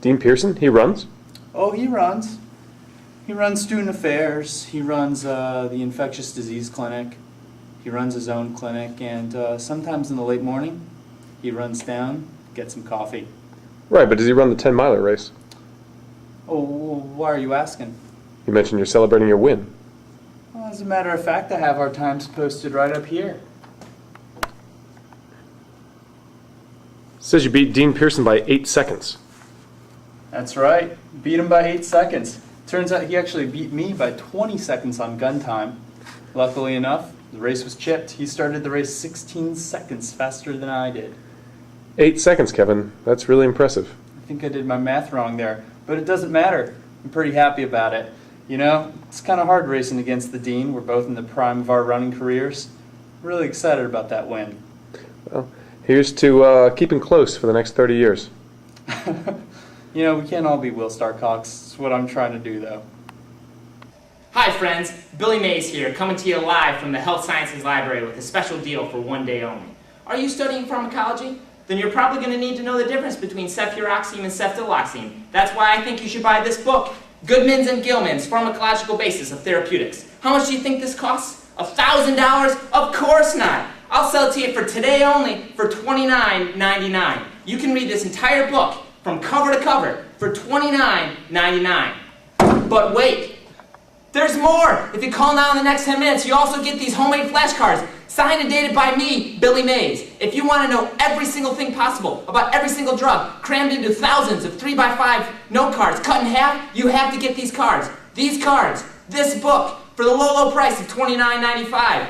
Dean Pearson, he runs? Oh, he runs. He runs student affairs. He runs the infectious disease clinic. He runs his own clinic, and sometimes in the late morning, he runs down, gets some coffee. Right, but does he run the 10-miler race? Oh, why are you asking? You mentioned you're celebrating your win. Well, as a matter of fact, I have our times posted right up here. Says you beat Dean Pearson by 8 seconds. That's right. Beat him by 8 seconds. Turns out he actually beat me by 20 seconds on gun time. Luckily enough, the race was chipped. He started the race 16 seconds faster than I did. 8 seconds, Kevin. That's really impressive. I think I did my math wrong there, but it doesn't matter. I'm pretty happy about it. You know, it's kind of hard racing against the Dean. We're both in the prime of our running careers. Really excited about that win. Well, here's to keeping close for the next 30 years. You know, we can't all be Will Starcox. It's what I'm trying to do, though. Hi friends, Billy Mays here, coming to you live from the Health Sciences Library with a special deal for one day only. Are you studying pharmacology? Then you're probably going to need to know the difference between cefuroxime and ceftaloxime. That's why I think you should buy this book, Goodman's and Gilman's Pharmacological Basis of Therapeutics. How much do you think this costs? $1,000? Of course not! I'll sell it to you for today only for $29.99. You can read this entire book from cover to cover for $29.99. But wait! There's more! If you call now in the next 10 minutes, you also get these homemade flashcards, signed and dated by me, Billy Mays. If you want to know every single thing possible about every single drug, crammed into thousands of 3x5 note cards cut in half, you have to get these cards. These cards, this book, for the low, low price of $29.95.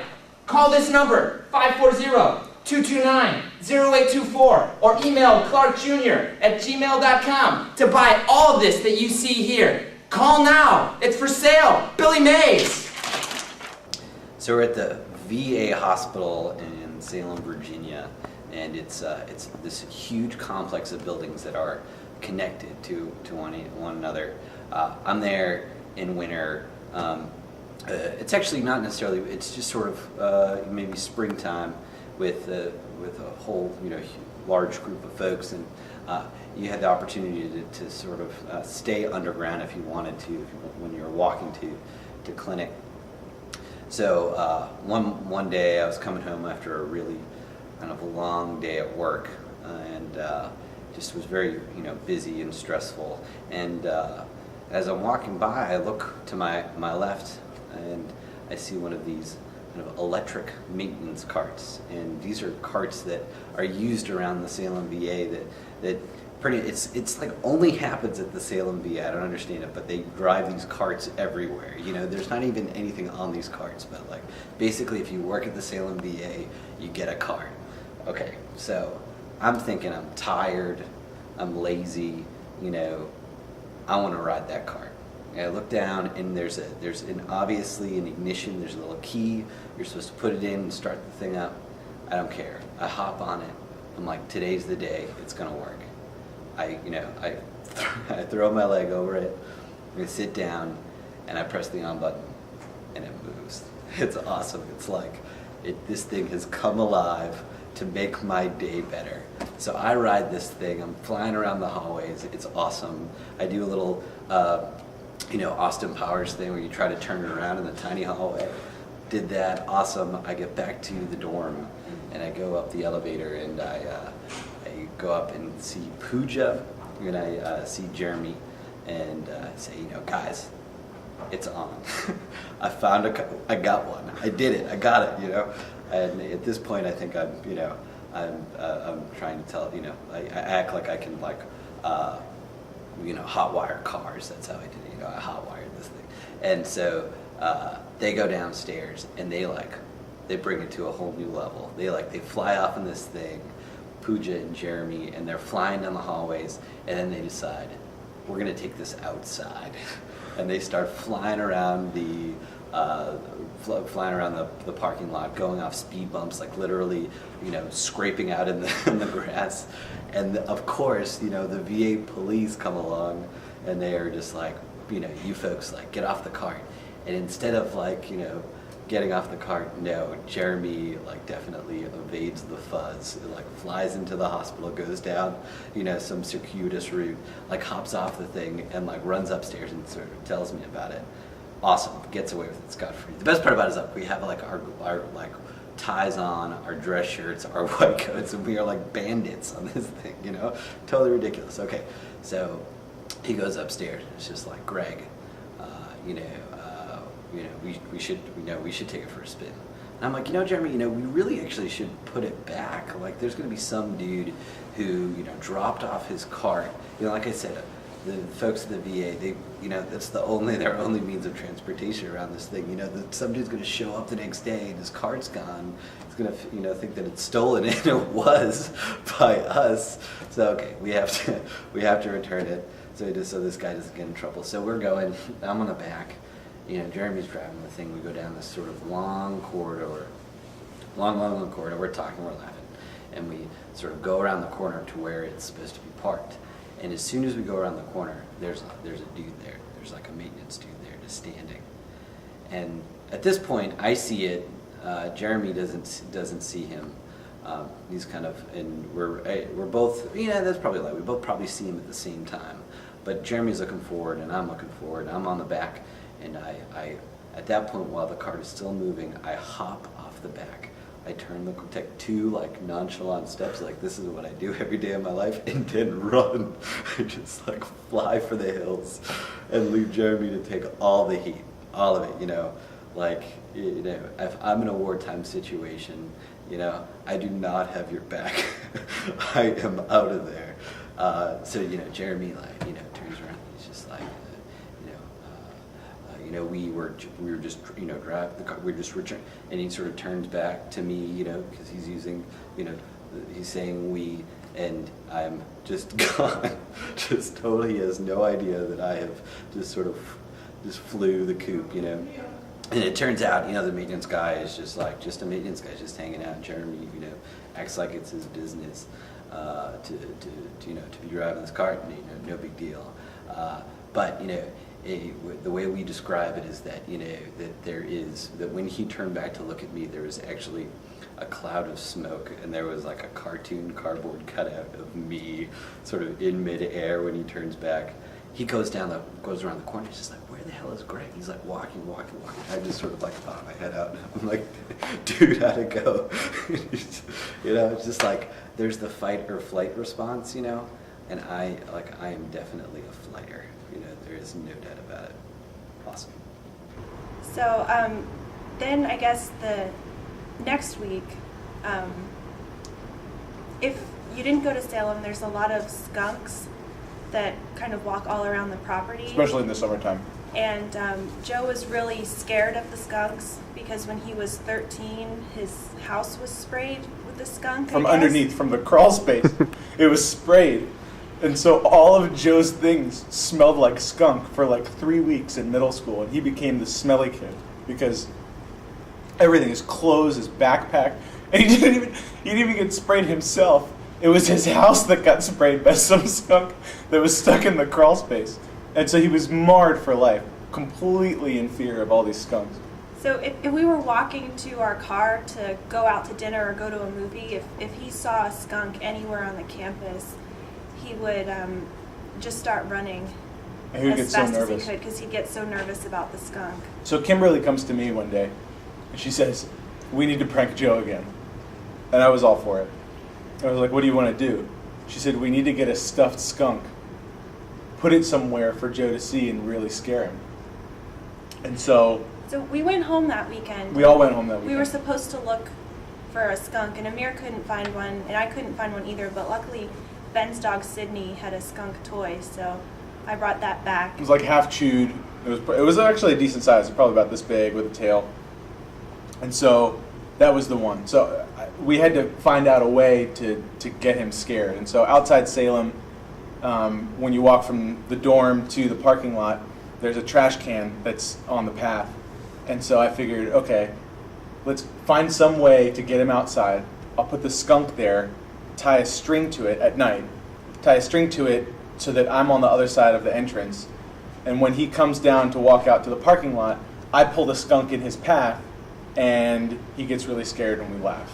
Call this number, 540-229-0824, or email clarkjr@gmail.com to buy all of this that you see here. Call now. It's for sale. Billy Mays. So we're at the VA hospital in Salem, Virginia, and it's this huge complex of buildings that are connected to one another. I'm there in winter. It's actually not necessarily. It's just sort of maybe springtime with a whole large group of folks, and you had the opportunity to sort of stay underground if you wanted to when you were walking to clinic. So one day I was coming home after a really kind of a long day at work, and just was very busy and stressful. And as I'm walking by, I look to my left, and I see one of these kind of electric maintenance carts. And these are carts that are used around the Salem VA that it's like only happens at the Salem VA. I don't understand it, but they drive these carts everywhere. There's not even anything on these carts, but like basically if you work at the Salem VA, you get a cart. Okay, so I'm thinking I'm tired, I'm lazy, I want to ride that cart. And I look down, and there's obviously an ignition. There's a little key. You're supposed to put it in and start the thing up. I don't care. I hop on it. I'm like, today's the day. It's gonna work. I throw my leg over it. I sit down, and I press the on button, and it moves. It's awesome. It's like this thing has come alive to make my day better. So I ride this thing. I'm flying around the hallways. It's awesome. I do a little. Austin Powers thing where you try to turn it around in the tiny hallway. Did that, awesome. I get back to the dorm, and I go up the elevator, and I go up and see Pooja, and I see Jeremy, and say, guys, it's on. I got one. I did it. I got it. And at this point, I think I'm trying to tell. I act like I can hotwire cars. That's how I did it. I hotwired this thing. And so they go downstairs, and they bring it to a whole new level. They fly off in this thing, Pooja and Jeremy, and they're flying down the hallways, and then they decide, we're gonna take this outside. And they start flying around the parking lot, going off speed bumps, like literally, scraping out in the grass. And of course, the VA police come along, and they are just like, you folks, get off the cart. And instead of getting off the cart, no, Jeremy like definitely evades the fuzz. It, like flies into the hospital, goes down, some circuitous route, like hops off the thing and like runs upstairs and sort of tells me about it. Awesome, gets away with it scot-free. The best part about it is like we have like our like ties on, our dress shirts, our white coats, and we are like bandits on this thing, totally ridiculous. Okay, so he goes upstairs. It's just like, Greg, we should take it for a spin. And I'm like, Jeremy, we really actually should put it back. Like, there's going to be some dude who, dropped off his cart. Like I said, the folks at the VA, they, that's their only means of transportation around this thing. Some dude's going to show up the next day and his cart's gone. He's going to, think that it's stolen, and it was by us. So okay, we have to return it. So this guy doesn't get in trouble. So we're going. I'm on the back. Jeremy's driving the thing. We go down this sort of long corridor. We're talking, we're laughing, and we sort of go around the corner to where it's supposed to be parked. And as soon as we go around the corner, there's a dude there. There's like a maintenance dude there, just standing. And at this point, I see it. Jeremy doesn't see him. He's kind of, and we're both. That's probably like we both probably see him at the same time. But Jeremy's looking forward, and I'm looking forward. I'm on the back, and I at that point, while the cart is still moving, I hop off the back. I take 2 like nonchalant steps, like this is what I do every day of my life, and then run. I just like fly for the hills and leave Jeremy to take all the heat, all of it, like, if I'm in a wartime situation, I do not have your back. I am out of there. So, Jeremy like, turns around, he's just like, we were just, drive the car, we just return, and he sort of turns back to me, because he's using, he's saying we, and I'm just gone, just totally has no idea that I have just sort of, just flew the coop, And it turns out, the maintenance guy is just a maintenance guy, just hanging out. Jeremy, acts like it's his business, to be driving this cart, and, no big deal. But, the way we describe it is that that when he turned back to look at me, there was actually a cloud of smoke, and there was like a cartoon cardboard cutout of me sort of in midair when he turns back. He goes around the corner. He's just like, where the hell is Greg? He's like walking. I just sort of like pop my head out. I'm like, dude, how'd it go? It's just like there's the fight or flight response, and I am definitely a flighter. There is no doubt about it. Awesome. So then I guess the next week, if you didn't go to Salem, there's a lot of skunks that kind of walk all around the property. Especially in the summertime. And Joe was really scared of the skunks because when he was 13, his house was sprayed with a skunk. From underneath, from the crawl space, it was sprayed. And so all of Joe's things smelled like skunk for like 3 weeks in middle school, and he became the smelly kid because everything, his clothes, his backpack, and he didn't even get sprayed himself. It was his house that got sprayed by some skunk that was stuck in the crawl space. And so he was marred for life, completely in fear of all these skunks. So if we were walking to our car to go out to dinner or go to a movie, if he saw a skunk anywhere on the campus, he would just start running as fast as he could because he'd get so nervous about the skunk. So Kimberly comes to me one day, and she says, we need to prank Joe again. And I was all for it. I was like, what do you want to do? She said, we need to get a stuffed skunk, put it somewhere for Joe to see and really scare him. And so we went home that weekend. We all went home that weekend. We were supposed to look for a skunk, and Amir couldn't find one, and I couldn't find one either, but luckily Ben's dog Sydney had a skunk toy, so I brought that back. It was like half chewed. It was actually a decent size, probably about this big with a tail. And so that was the one. So we had to find out a way to get him scared. And so outside Salem, when you walk from the dorm to the parking lot, there's a trash can that's on the path. And so I figured, okay, let's find some way to get him outside. I'll put the skunk there, tie a string to it at night, so that I'm on the other side of the entrance. And when he comes down to walk out to the parking lot, I pull the skunk in his path and he gets really scared and we laugh.